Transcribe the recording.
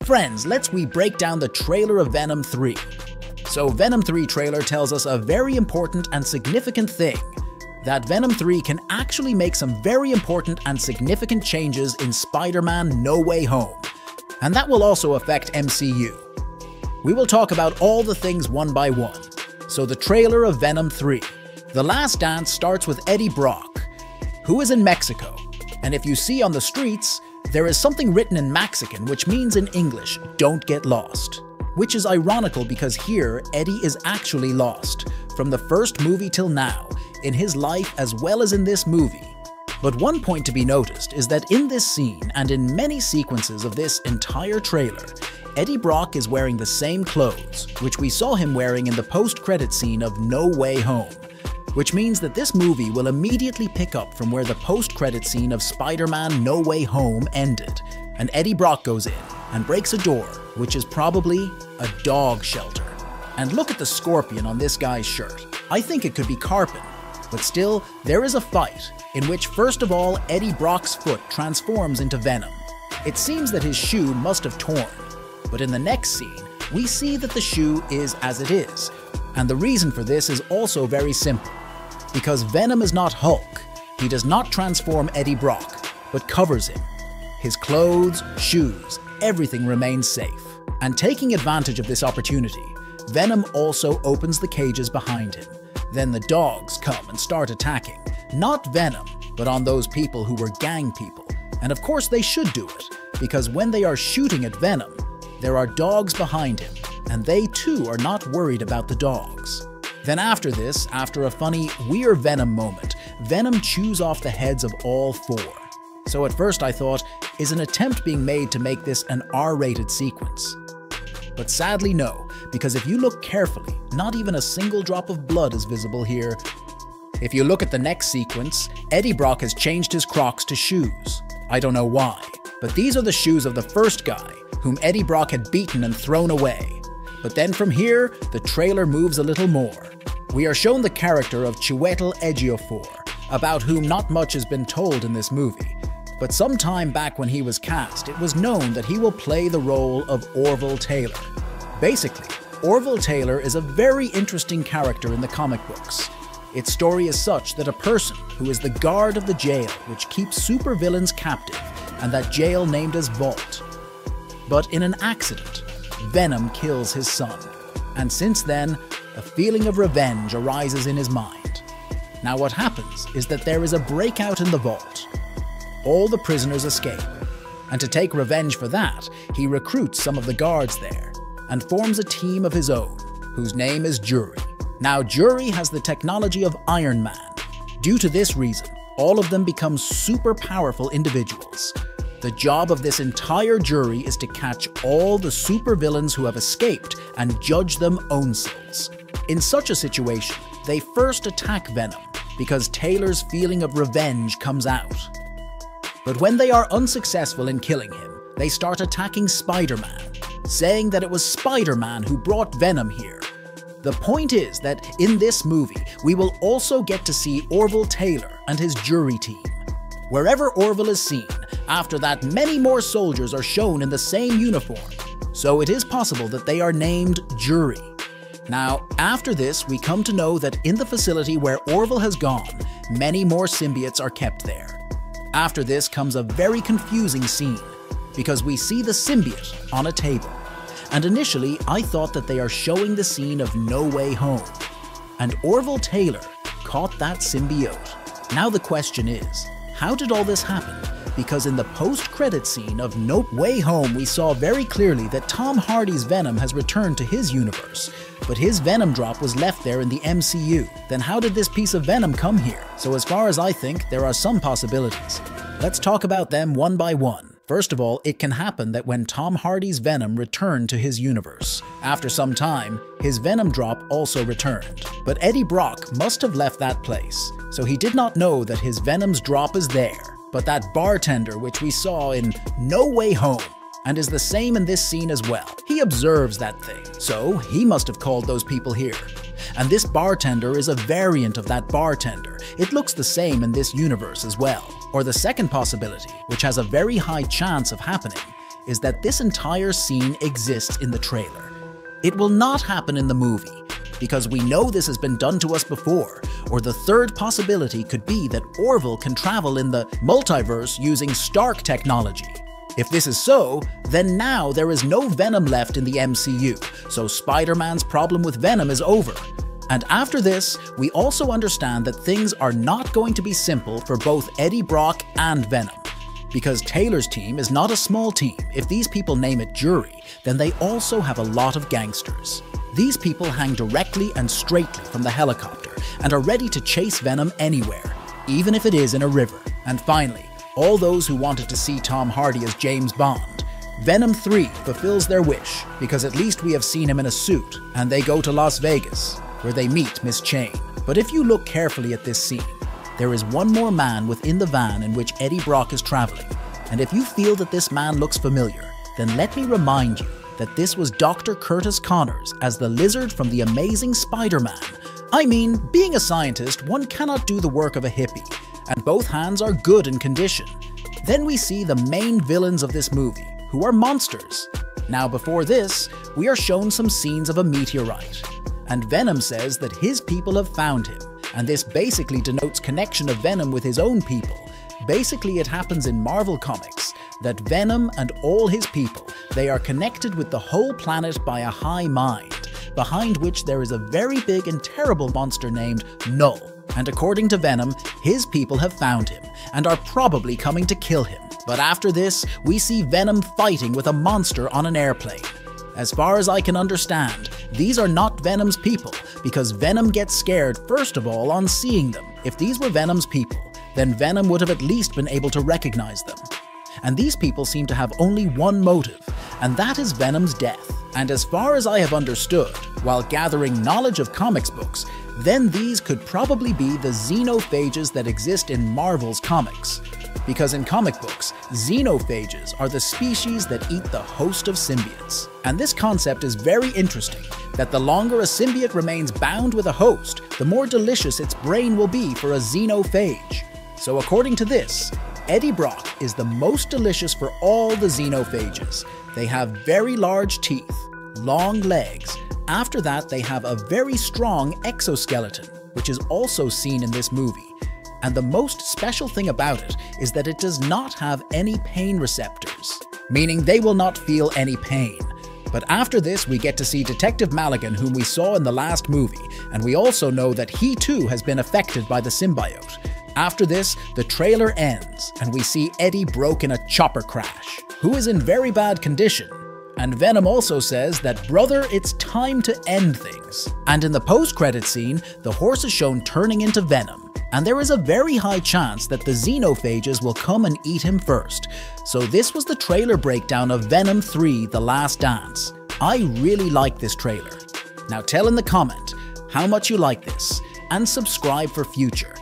Friends, let's break down the trailer of Venom 3. So Venom 3 trailer tells us a very important and significant thing, that Venom 3 can actually make some very important and significant changes in Spider-Man No Way Home. And that will also affect MCU. We will talk about all the things one by one. So the trailer of Venom 3. The last dance starts with Eddie-Brock, who is in Mexico. And if you see on the streets, there is something written in Mexican which means in English, "Don't get lost." Which is ironical because here, Eddie is actually lost, from the first movie till now, in his life as well as in this movie. But one point to be noticed is that in this scene, and in many sequences of this entire trailer, Eddie-Brock is wearing the same clothes, which we saw him wearing in the post-credit scene of No Way Home. Which means that this movie will immediately pick up from where the post-credit scene of Spider-Man No Way Home ended, and Eddie-Brock goes in and breaks a door, which is probably a dog shelter. And look at the scorpion on this guy's shirt. I think it could be Carpin, but still, there is a fight in which first of all Eddie-Brock's foot transforms into Venom. It seems that his shoe must have torn, but in the next scene, we see that the shoe is as it is, and the reason for this is also very simple. Because Venom is not Hulk, he does not transform Eddie-Brock, but covers him. His clothes, shoes, everything remains safe. And taking advantage of this opportunity, Venom also opens the cages behind him. Then the dogs come and start attacking. Not Venom, but on those people who were gang people. And of course they should do it, because when they are shooting at Venom, there are dogs behind him, and they too are not worried about the dogs. Then after this, after a funny "We're Venom" moment, Venom chews off the heads of all four. So at first I thought, is an attempt being made to make this an R-rated sequence? But sadly no, because if you look carefully, not even a single drop of blood is visible here. If you look at the next sequence, Eddie-Brock has changed his Crocs to shoes. I don't know why, but these are the shoes of the first guy, whom Eddie-Brock had beaten and thrown away. But then from here, the trailer moves a little more. We are shown the character of Chiwetel Ejiofor, about whom not much has been told in this movie. But some time back when he was cast, it was known that he will play the role of Orville Taylor. Basically, Orville Taylor is a very interesting character in the comic books. Its story is such that a person who is the guard of the jail which keeps supervillains captive, and that jail named as Vault. But in an accident, Venom kills his son, and since then, a feeling of revenge arises in his mind. Now what happens is that there is a breakout in the vault. All the prisoners escape, and to take revenge for that, he recruits some of the guards there, and forms a team of his own, whose name is Jury. Now Jury has the technology of Iron Man. Due to this reason, all of them become super powerful individuals. The job of this entire jury is to catch all the supervillains who have escaped and judge them ownselves. In such a situation, they first attack Venom, because Taylor's feeling of revenge comes out. But when they are unsuccessful in killing him, they start attacking Spider-Man, saying that it was Spider-Man who brought Venom here. The point is that in this movie, we will also get to see Orville Taylor and his jury team. Wherever Orville is seen, after that many more soldiers are shown in the same uniform, so it is possible that they are named Jury. Now, after this, we come to know that in the facility where Orville has gone, many more symbiotes are kept there. After this comes a very confusing scene, because we see the symbiote on a table. And initially, I thought that they are showing the scene of No Way Home. And Orville Taylor caught that symbiote. Now the question is, how did all this happen? Because in the post-credit scene of No Way Home, we saw very clearly that Tom Hardy's Venom has returned to his universe, but his Venom drop was left there in the MCU. Then how did this piece of Venom come here? So as far as I think, there are some possibilities. Let's talk about them one by one. First of all, it can happen that when Tom Hardy's Venom returned to his universe, after some time, his Venom drop also returned. But Eddie-Brock must have left that place, so he did not know that his Venom's drop is there. But that bartender which we saw in No Way Home, and is the same in this scene as well, he observes that thing, so he must have called those people here. And this bartender is a variant of that bartender. It looks the same in this universe as well. Or the second possibility, which has a very high chance of happening, is that this entire scene exists in the trailer. It will not happen in the movie, because we know this has been done to us before, or the third possibility could be that Orville can travel in the multiverse using Stark technology. If this is so, then now there is no Venom left in the MCU, so Spider-Man's problem with Venom is over. And after this, we also understand that things are not going to be simple for both Eddie-Brock and Venom. Because Taylor's team is not a small team. If these people name it jury, then they also have a lot of gangsters. These people hang directly and straightly from the helicopter and are ready to chase Venom anywhere, even if it is in a river. And finally, all those who wanted to see Tom Hardy as James Bond. Venom 3 fulfills their wish, because at least we have seen him in a suit, and they go to Las Vegas, where they meet Miss Chain. But if you look carefully at this scene, there is one more man within the van in which Eddie-Brock is traveling, and if you feel that this man looks familiar, then let me remind you that this was Dr. Curtis Connors as the lizard from The Amazing Spider-Man. I mean, being a scientist, one cannot do the work of a hippie, and both hands are good in condition. Then we see the main villains of this movie, who are monsters. Now before this, we are shown some scenes of a meteorite, and Venom says that his people have found him, and this basically denotes connection of Venom with his own people. Basically, it happens in Marvel Comics that Venom and all his people, they are connected with the whole planet by a high mind, behind which there is a very big and terrible monster named Null. And according to Venom, his people have found him and are probably coming to kill him. But after this, we see Venom fighting with a monster on an airplane. As far as I can understand, these are not Venom's people, because Venom gets scared first of all on seeing them. If these were Venom's people, then Venom would have at least been able to recognize them. And these people seem to have only one motive, and that is Venom's death. And as far as I have understood, while gathering knowledge of comics books, then these could probably be the xenophages that exist in Marvel's comics. Because in comic books, xenophages are the species that eat the host of symbiotes. And this concept is very interesting, that the longer a symbiote remains bound with a host, the more delicious its brain will be for a xenophage. So according to this, Eddie-Brock is the most delicious for all the xenophages. They have very large teeth, long legs. After that, they have a very strong exoskeleton, which is also seen in this movie. And the most special thing about it is that it does not have any pain receptors, meaning they will not feel any pain. But after this, we get to see Detective Maligan, whom we saw in the last movie, and we also know that he too has been affected by the symbiote. After this, the trailer ends, and we see Eddie broke in a chopper crash, who is in very bad condition. And Venom also says that, brother, it's time to end things. And in the post-credit scene, the horse is shown turning into Venom, and there is a very high chance that the xenophages will come and eat him first. So this was the trailer breakdown of Venom 3: The Last Dance. I really like this trailer. Now tell in the comment how much you like this, and subscribe for future.